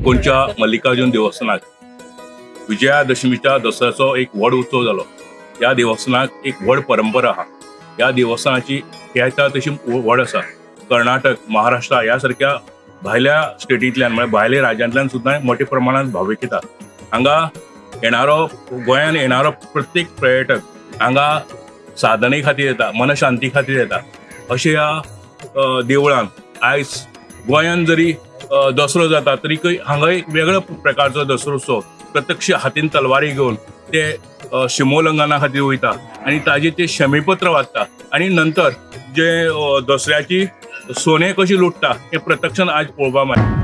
कोणच्या मल्लिकार्जुन देवस्थानाक विजयादशमीच्या दसऱ्याचो एक व्हड उत्सव जालो। ह्या देवस्थानाक एक व्हड परंपरा आहा। ह्या देवस्थानाची ख्याती तशी व्हड आसा। कर्नाटक, महाराष्ट्र ह्या सारख्या भायल्या स्टेटींतल्यान म्हणजे भायल्या राज्यांतल्यान सुद्दां मोठ्या प्रमाणात भाविक येतात। हांगा येणारो गोंयान येणारो प्रत्येक पर्यटक हांगा साधने खातीर येता, मनशांती खातीर येता। अशें ह्या देवळान आयज गोंयान जरी दसरो जाता तरी हांगा एक वेगळ्या प्रकारचो दसरो उत्सव प्रत्यक्ष हातीन तलवारी घेवन ते शिमोलंघना खातीर वयता आनी ताजे ते शमीपत्र वाचता आनी नंतर जे दसऱ्याची सोने कशी लुटता हे प्रत्यक्षान आज पळोवपाक मेळटा।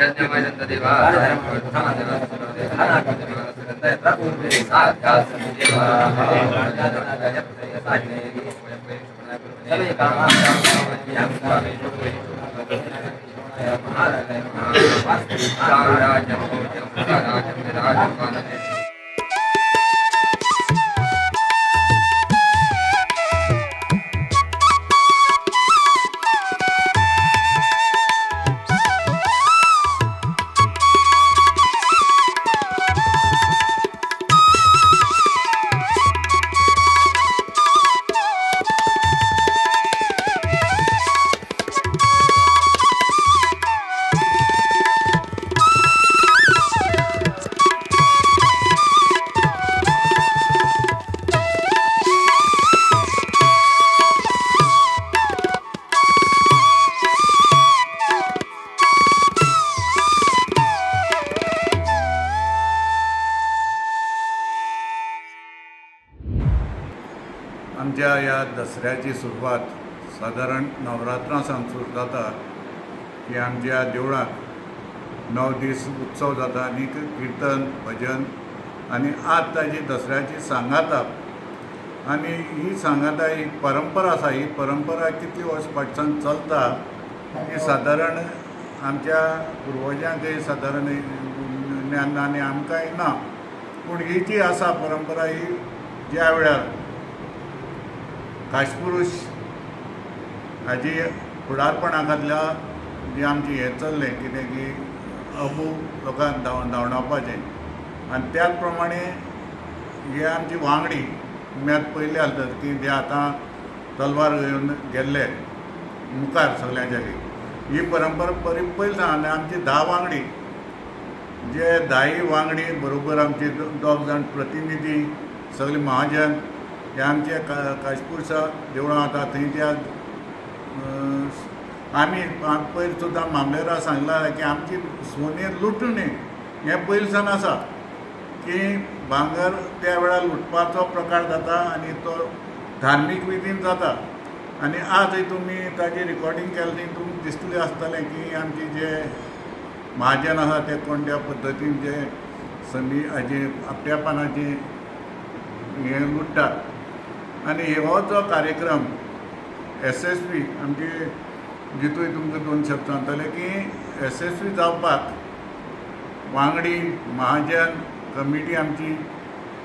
यज्ञमयन्तदेवा आमच्या ह्या दसऱ्याची सुरवात साधारण नवरात्रां सावन सुरू जाता की आमच्या देवळांत 9 दीस उत्सव जाता आनी किर्तन भजन आनी आज ताजी दसऱ्याची सांगाता आनी ही सांगाता एक परंपरा आसा. ही परंपरा कितली वर्स फाटच्यान चलता ही सादारण आमच्या पुर्वजांकय सादारण ज्ञान आनी आमकांय ना, पूण ही जी आसा परंपरा ही ज्या वेळार काशपुरुश हाजी फुडारपणाखातल्या जी आमची हें चल्लें कितें की अबू लोकांक धांवडावपाचें आनी त्याच प्रमाणे हे आमची वांगडी तुमी आतां पयले आसतात की जे आतां तलवार घेवन गेल्ले मुखार सगळ्यांच्या ही परंपरा पयलीं सावन आमची 10 वांगडी जे 10 वांगडी बरोबर आमचे 2 जाण प्रतिनिधी सगळे महाजन हे आमचे काशपुरसा देवळां आसा थंयच्या आमी पयर सुद्दां मामलेदार सांगलां की आमची सोने लुटणे हें पयलींसान आसा की भांगर त्या वेळार लुटपाचो प्रकार जाता आनी तो धार्मीक विधीन जाता. आनी आज तुमी ताजें रिकॉर्डिंग केलें थंय तुमकां दिसतलें आसतलें की आमचे जे महाजन आसा ते कोणत्या पद्दतीन जे समी हाजे आपल्यापणाची हें लुटतात. आनी हो जो कार्यक्रम SSV आमची जितूय तुमकां 2 शब्द सांगतले की SSV जावपाक वांगडी महाजन कमिटी आमची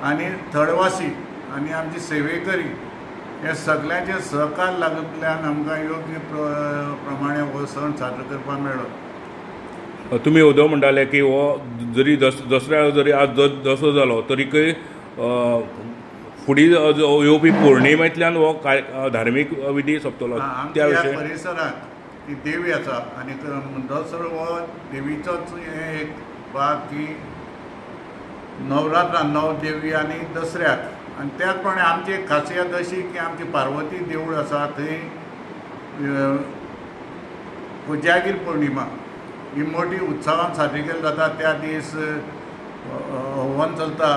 आनी थळवासी आनी आमची सेवेकरी हे सगळ्यांचे सहकार लागतल्यान आमकां योग्य प्रमाणे हो सण साजरो करपाक मेळ्ळो. तुमी उदो म्हणटाले की हो जरी दसऱ्या जरी आज दसरो जालो तरीकय फुडें येवपी पौर्णिमेंतल्यान हो धार्मीक विधी सोंपतलो. त्या विशयी परिसरांत ती देवी आसा आनी दसरो हो देवीचोच हें एक भाग की नवरात्रां 9 देवी आनी दसऱ्याक आनी त्याच प्रमाणे आमची एक खासियत अशी की आमची पार्वती देवूळ आसा थंय कोजागीर पौर्णिमा ही मोठी उत्सवान साजरी केली जाता. त्या दीस हवन चलता,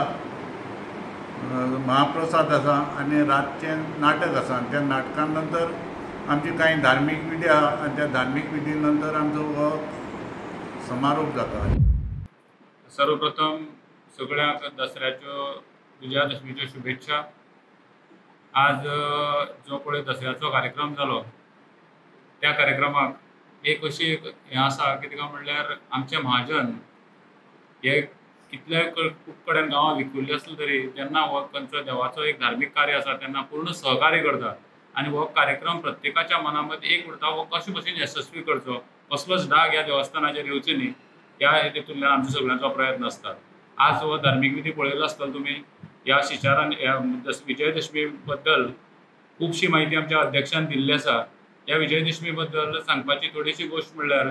महाप्रसाद आसा आनी रातचें नाटक आसा. त्या नाटका नंतर आमची कांय धार्मीक विधी आसा आनी त्या धार्मीक विधी नंतर आमचो हो समारोप जाता. सर्वप्रथम सगळ्यांक दसऱ्याच्यो विजयादशमीच्यो शुभेच्छा. आज जो पळय दसऱ्याचो कार्यक्रम जालो त्या कार्यक्रमाक एक अशी हें आसा कितें काय म्हणल्यार आमचे महाजन हे कितले खूब कडेन गांवां विखुरली आसली तरी तेन्ना हो खंयचो देवाचो एक धार्मीक कार्य आसा तेन्ना पूर्ण सहकार्य करता आनी हो कार्यक्रम प्रत्येकाच्या मना मध्ये एक उरता हो कशे भशेन यशस्वी करचो, कसलोच डाग ह्या देवस्थानाचेर येवचो न्ही ह्या हेतूंतल्यान आमचो सगळ्यांचो प्रयत्न आसता. आज हो धार्मीक विधी पळयलो आसतलो तुमी. ह्या शिशारान विजयदशमी बद्दल खुबशी म्हायती आमच्या अध्यक्षान दिल्ली आसा. ह्या विजयदशमी बद्दल सांगपाची थोडीशी गोश्ट म्हणल्यार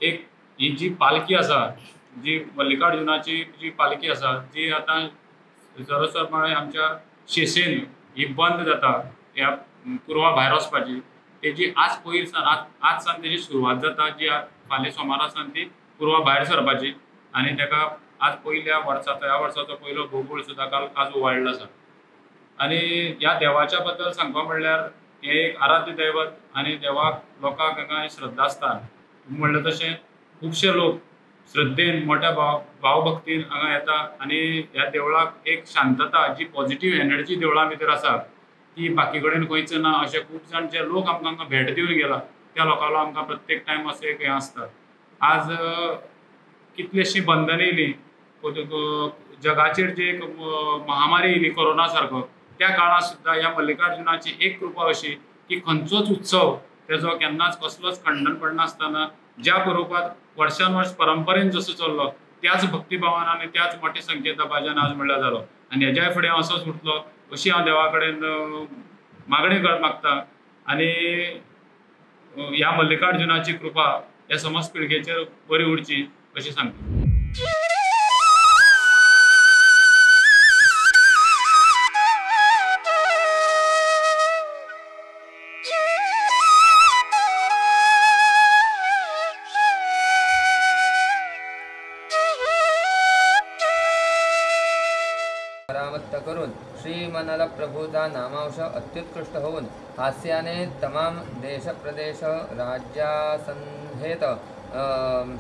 एक ही जी पालखी आसा, जी मल्लिकार्जुनाची जी पालखी आसा जी आतां सरस्वती आमच्या शेसेन ही बंद जाता ह्या पुर्वा भायर वचपाची तेजी आज पयर आज सावन तेजी सुरवात जाता जी फाल्यां सोमारा सावन ती पुर्वा भायर सरपाची आनी ताका आज ह्या वर्साचो पयलो भोवगोळ सुद्दां आज ओवाळिल्लो आसा. आनी ह्या देवाच्या बद्दल सांगपाक म्हणल्यार हे एक आराध्य दैवत आनी देवाक लोकांक हांगा श्रद्धा आसता. म्हणलें तशें खुबशे लोक श्रद्धेन मोठ्या भावभक्तीन हांगा येता आनी ह्या देवळाक एक शांतता जी पॉझिटिव्ह एनर्जी देवळा भितर आसा ती बाकी कडेन खंयच ना अशे खूब जाण जे लोक आमकां भेट दिवन गेला त्या लोकांक आमकां प्रत्येक टायम असो एक हें आसता। आज कितलीशी बंधनां येयली जगाचेर जी एक महामारी येयली कोरोना सारको त्या काळात सुद्दां ह्या मल्लिकार्जुनाची एक कृपा अशी की खंयचोच उत्सव तेजो केन्नाच कसलोच खंडन पडनासतना ज्या स्वरुपात वर्षान वर्ष परंपरेन जसो चल्लो त्याच भक्तिभावान आनी त्याच मोठ्या संख्येन भाजन आज म्हणल्यार जालो आनी हेज्या फुडें असोच उरतलो अशी हांव देवा कडेन मागणी मागता आनी ह्या मल्लिकार्जुनाची कृपा ह्या समस्त पिळगेचेर बरी उरची अशी सांगता। परामत्त करून श्रीमनाला प्रभूचा नामांश अत्युत्कृष्ट होऊन हास्याने तमाम देश प्रदेश राज्यासंहेत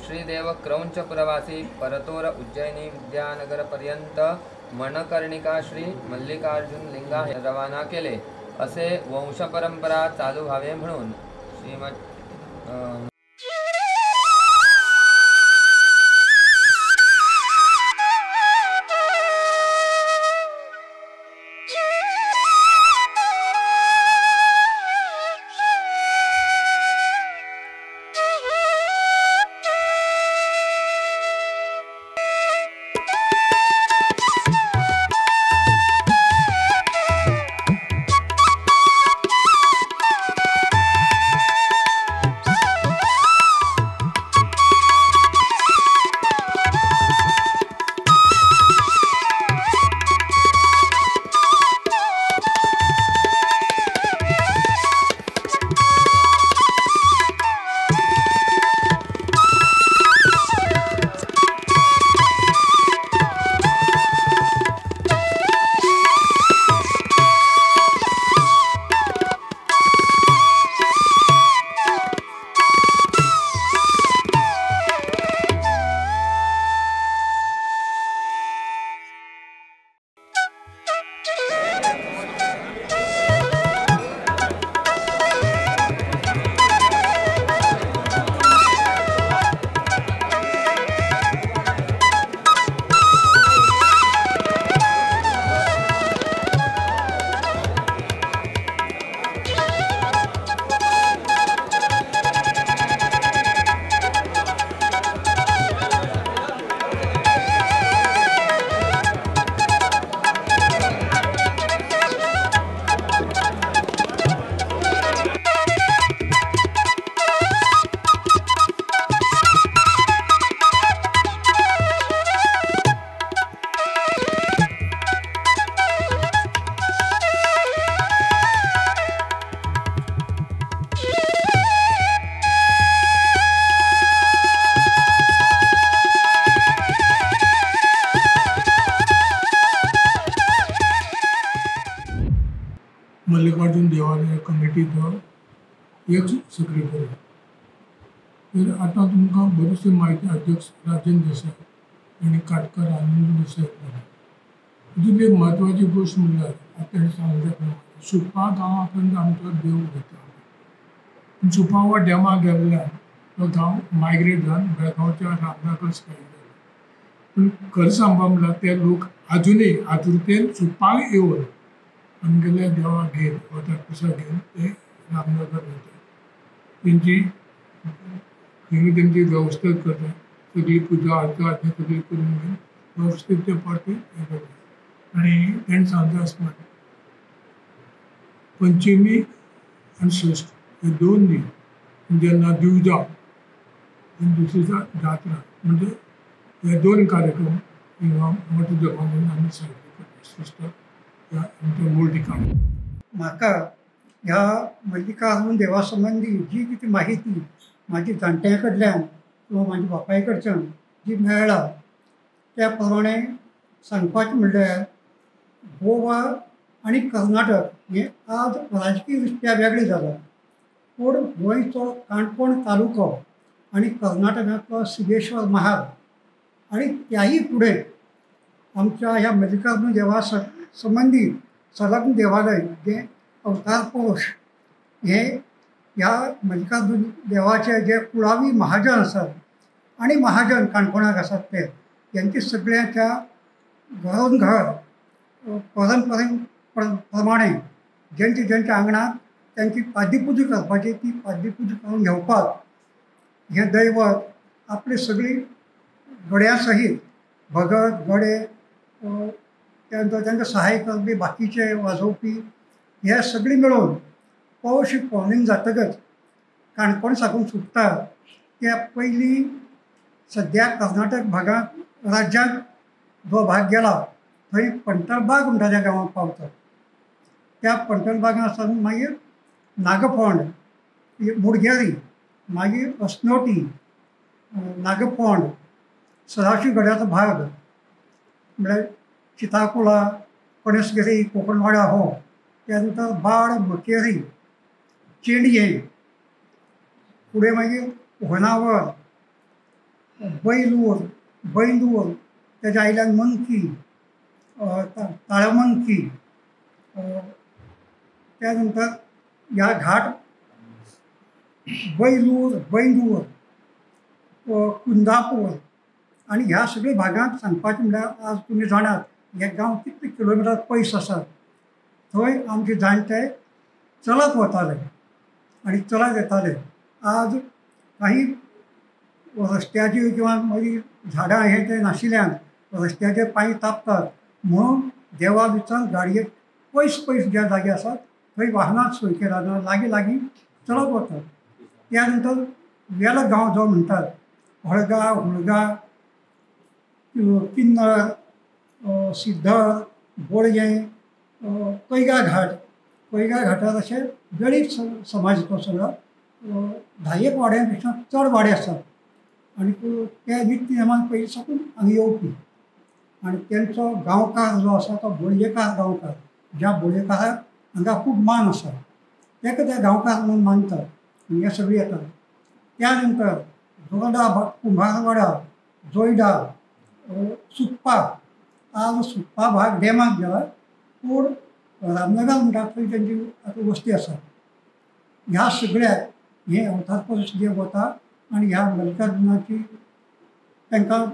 श्रीदेव क्रौंच पुरवासी परतोर उज्जैनी विद्यानगर पर्यंत मणकर्णिका श्री मल्लिकार्जुन लिंगा रवाना केले असे वंशपरंपरा चालू व्हावे म्हणून श्रीमद मल्लिकार्जुन देवालय कमिटीचो एक सेक्रेटरी तर आतां तुमकां बरीचशी म्हायती अध्यक्ष राजेंद्र देसाय आनी काटकर आनंद देसाय तातूंत एक म्हत्वाची गोश्ट म्हणल्यार आतां सांगले प्रमाणे सुपा गांवा पर्यंत आमचो देव वता सुपा हो डॅमा गेल्ल्यान तो गांव मायग्रेट जावन बेळगांवच्या रामनगर सायड जालो पूण खरें सांगपा म्हणल्यार ते लोक आजुनूय आतुरतेन सुपाक येवन आमगेल्या देवाक घेवन वता कुसा घेवन ते रामनगर वता तेंची थंय तेंची वेवस्था करता सगळी पुजा अर्चा आनी सगळी करून घेवन वेवस्थीत ते पाटी हें करता आनी तेणें सांगता आसतना पंचमी आनी षष्ठ हे दोन दीस जेन्ना दिवजा आनी दुसरे दिसा जात्रा म्हणजे हे दोन कार्यक्रम हिंगा मोठ्या जमान्यान आमी साजरे करता षष्ठ ह्या आमच्या मूळ ठिकाणी म्हाका ह्या मल्लिकार्जुन देवा संबंधी जी कितें माहिती म्हाजी जाणट्यां कडल्यान किंवा म्हाज्या बापाय कडच्यान जी मेळ्ळा त्या प्रमाणे सांगपाचें म्हणल्यार गोवा आनी कर्नाटक हे आज राजकीय दृश्ट्या वेगळे जाला पूण गोंयचो काणकोण तालुको आणि कर्नाटकातला सिद्धेश्वर महाल आणि त्याही पुढे आमच्या ह्या मल्लिकार्जुन देवासंबंधी संलग्न देवालय जे अवतार पुरुष हे ह्या मल्लिकार्जुन देवाचे जे कुळावी महाजन असतात आणि महाजन काणकोणाक असतात ते यांची सगळ्याच्या घरून घर परंपरेप्रमाणे ज्यांच्या अंगणात त्यांची पाद्यपूजा करपाची ती पाद्यपूजा करून घेवपाक हे दैवत आपली सगळी गड्यासहित भगत गडे त्यानंतर त्यांना सहाय्य करपी बाकीचे वाजवपी हे सगळी मिळून पौर्णिम पौर्णिम जातकच काणकोण साकून सुटता त्या पयलीं सद्या कर्नाटक भागात राज्यात जो भाग गेला थंय पंटरबाग म्हणटा त्या गांवांत पावता त्या पंटरबागा सावन मागीर नागफोंड मुडगेरी मागीर अस्नोटी नागफोंड सदाशिवगडाचो भाग म्हळ्यार चिताकुळा पणसगिरी कोकणवाडा हो त्यानंतर बाळ मकेरी चेंडये पुढे मागीर होनावर बैंदूर त्याच्या आयल्यान मंकी ताळमंकी त्यानंतर ह्या घाट बैंदूर कुंदापूर आणि ह्या सगळ्या भागात सांगपाचें म्हळ्यार आज तुमी जाणात हे गांव कितले किलोमिटर पयस आसात थंय आमचे जाणटे चलत वताले आणि चलत येताले आज काही रस्त्याची किंवा मागीर झाडां हे ते नाशिल्ल्यान रस्त्याचे पांय तापतात म्हणून देवा बिचान गाडयेक पयस जे जागे आसात थंय वाहनांत सोय केला ना लागीं चलत वतात त्यानंतर वेल गांव जो म्हणटात हळगा हुळगा किन्नर सिद्धर बोळगे पैगा घाटार असे गरीब समाज तो सगळो 10 वाड्यां चड वाडे आसात आणि त्या नित्य नेमान पयलीं साकून हांगा येवपी आणि त्यांचो गांवकार जो आसा तो बोळयेकार गांवकार ज्या बोळयेकाराक हांगा खूब मान आसा ताका त्या गांवकार म्हणून मानतात आनी हे सगळीं येतात त्यानंतर जोडा कुंभारवाडा जोयडा सुप्पा आज सुप्पा भाग डेमाक गेला पूण रामनगर म्हणटा थंय तेंची आतां वस्ती आसा ह्या सगळ्याक हे अवतार पुरुश जे वता आणि ह्या मल्लिकार्जुनाची तांकां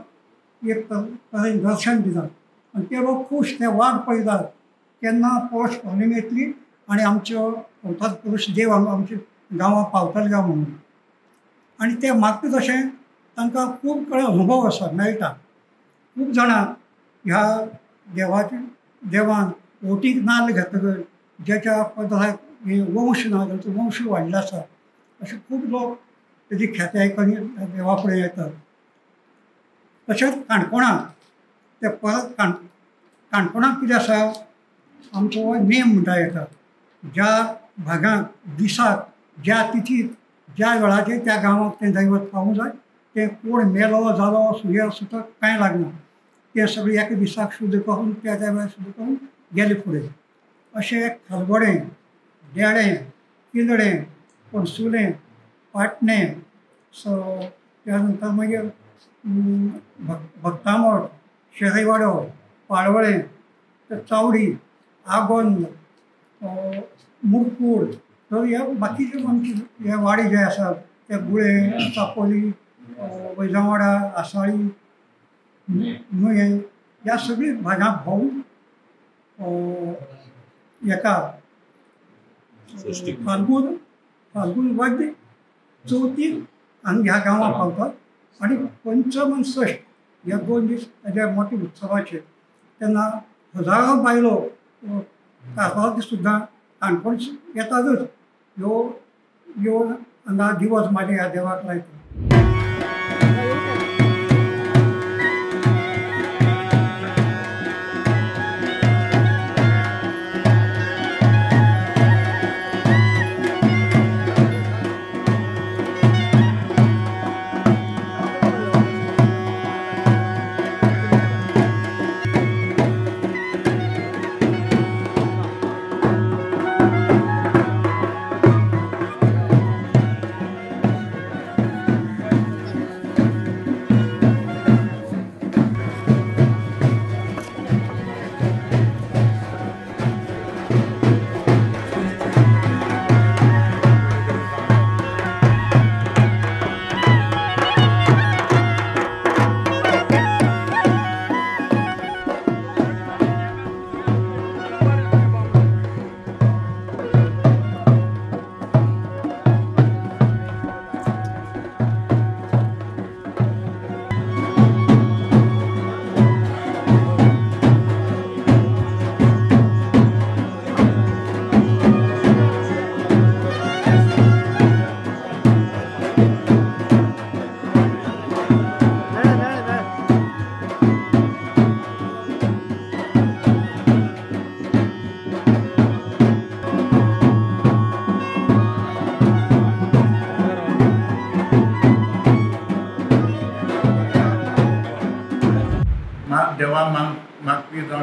एक तरेन दर्शन दितात आणि ते लोक खूश ते वाट पळयतात केन्ना पौष पौर्णिमा येतली आणि आमच्यो अवतार पुरुश देव आमच्या गांवांत पावतले काय म्हणून आणि ते मागता तशें तांकां खूब कडेन अनुभव आसा मेळटा खूब जाणां ह्या देवान ओटीक नाल्ल घेतकच ज्याच्या पदराक हे वंश ना तांचो वंश वाडलो आसा अशे खूब लोक तेजी ख्याती आयकून देवा फुडें येतात तशेंच काणकोणाक ते परत काणकोणाक कितें आसा आमचो हो नेम म्हणटा येता ज्या भागांत दिसाक ज्या तिथीत ज्या वेळाचेर त्या गांवांत तें दैवत पावूंक जाय ते कोण मेलो जालो सुयेर सुतक कांय लागना ते सगळे एका दिसाक शुद्ध करून त्या वेळार शुद्ध करून गेले फुडें अशें खलबडें देडें किंदडें पणसुलें पाटणें त्या नंतर मागीर भक्तामोड शेरैवाडो पाळवळें चावडी आगोंद मुरकूड तर ह्या बाकीचे आमचे हे वाडे जे आसात ते गुळे चापोली वैजावाडा आसाळी नुये ह्या सगळी भागां भोंवून हेका फाल्गून वद्य चवथीक हांगा ह्या गांवांत पावतात आणि पंचम आनी षष्ठ ह्या 2 दीस हेजे मोठे उत्सवाचे तेन्ना हजारो बायलो कारवार सुद्दां काणकोण येतातच येवन हांगा दिवस माझे ह्या देवाक लायतात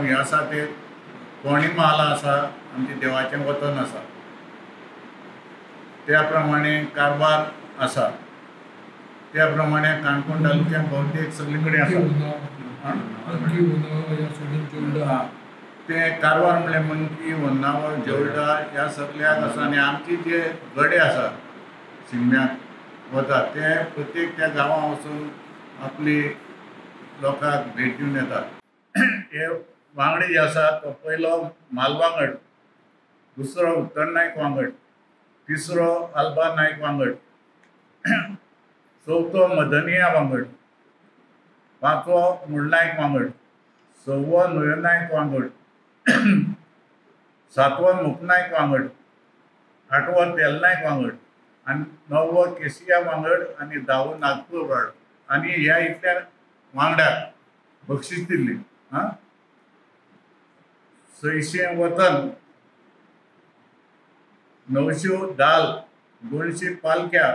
हे आसा ते कोणी महाल आसा आमचे देवाचें वतन आसा त्या प्रमाणे कारवार आसा त्या प्रमाणे काणकोण तालुक्यात भोवतेक सगळे कडेन आसा ते कारवार म्हणल्यार मंकी होन्नावर जेवळा ह्या सगळ्याक आसा आनी आमचे जे गडे आसा शिगम्याक वतात ते प्रत्येक त्या गांवां वचून आपली लोकांक भेट दिवन येतात हे वांगडी जे आसा तो पयलो मालवांगड दुसरो उत्तर नायक वांगड तिसरो आल्बा नायक वांगड चवथो मदनिया वांगड पांचवो मुळनायक वांगड सवो नुयनायक वांगड सातवो मुखनायक वांगड आठवो तेलनायक वांगड आनी णववो केसिया वांगड आनी धावो नागपूर वाड आनी ह्या इतल्या वांगड्याक बक्षीस दिल्ली 600 वतन 900 दाल 200 पालक्या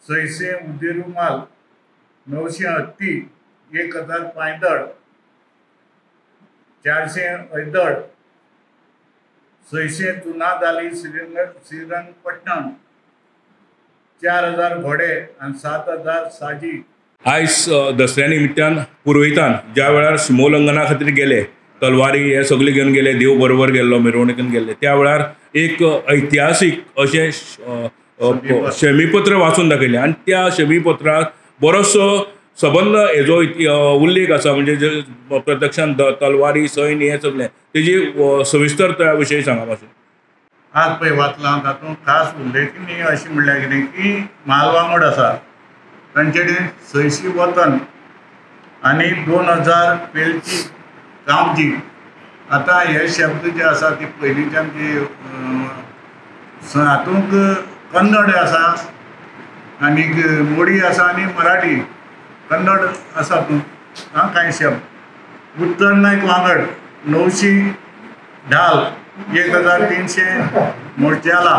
600 उदी रुमाल 900 हत्ती 1000 पांयदळ 400 ऐदळ 600 चुना दाली श्रीरंगपट्टण 4000 घोडे आनी 7000 साजी आयज दसऱ्या निमित्तान पुरोहितान ज्या वेळार सिमोलंघना खातीर गेले तलवारी हे सगळे घेवन गेले देव बरोबर गेल्लो मिरवणुकीन गेल्ले त्या वेळार एक ऐतिहासीक अशें शमीपत्र वाचून दाखयलें आनी त्या शमीपत्रांत बरोचसो सबंद हेजो उल्लेख आसा म्हणजे प्रत्यक्षान तलवारी सैन्य हे सगळें तेजी सविस्तर त्या विशयी सांगा मातशें. आज पळय वाचलां तातूंत खास उल्लेखनीय अशें म्हणल्यार कितें की मालवांगड आसा तांचे कडेन 600 वतन आनी 2000 पेलची कामजी. आतां हे शब्द जे आसा ते पयलींच्यान जे हातूंत कन्नड आसा आनीक मोडी आसा आनी मराठी कन्नड आसा कांय शब्द. उत्तर नायक वांगड 900 ढाल 1300 मोर्चाला